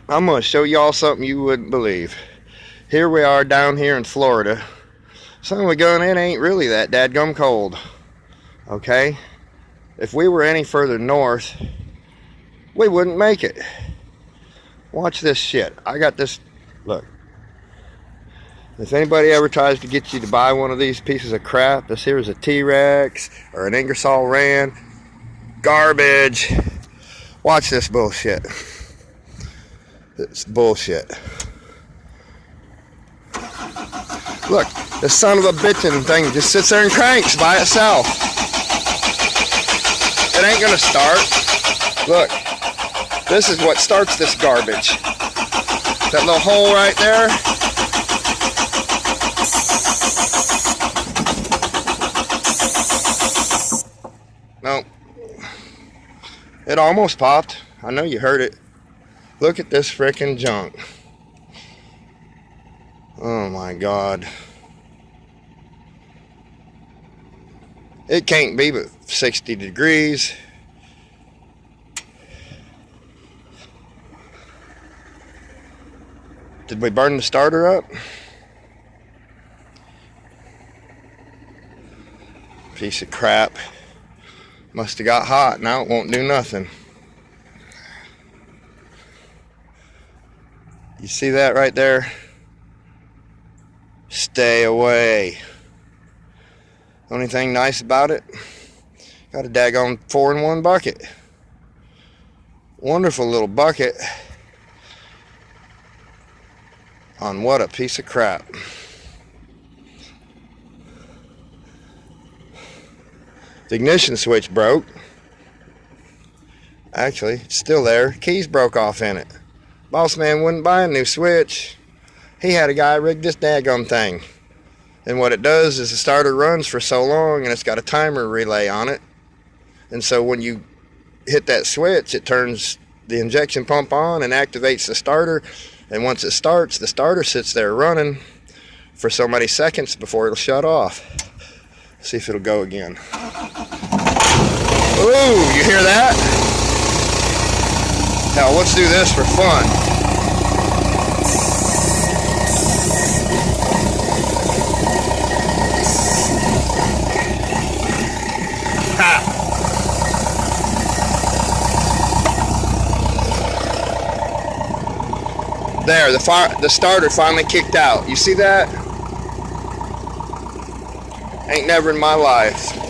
I'm going to show y'all something you wouldn't believe. Here we are down here in Florida. Son of a gun, it ain't really that dadgum cold. Okay? If we were any further north, we wouldn't make it. Watch this shit. I got this. Look. If anybody ever tries to get you to buy one of these pieces of crap, this here is a T-Rex or an Ingersoll Rand. Garbage. Watch this bullshit. It's bullshit. Look, this son of a bitchin' thing just sits there and cranks by itself. It ain't gonna start. Look, this is what starts this garbage. That little hole right there. No. It almost popped. I know you heard it. Look at this frickin' junk. Oh my God. It can't be but 60 degrees. Did we burn the starter up? Piece of crap. Must have got hot. Now it won't do nothing. You see that right there? Stay away. Only thing nice about it, got a daggone 4-in-1 bucket. Wonderful little bucket. On what a piece of crap. The ignition switch broke. Actually, it's still there. Keys broke off in it. Boss man wouldn't buy a new switch. He had a guy rig this daggum thing. And what it does is the starter runs for so long and it's got a timer relay on it. And so when you hit that switch, it turns the injection pump on and activates the starter. And once it starts, the starter sits there running for so many seconds before it'll shut off. See if it'll go again. Ooh, you hear that? Now let's do this for fun. Ha! There, the starter finally kicked out. You see that? Ain't never in my life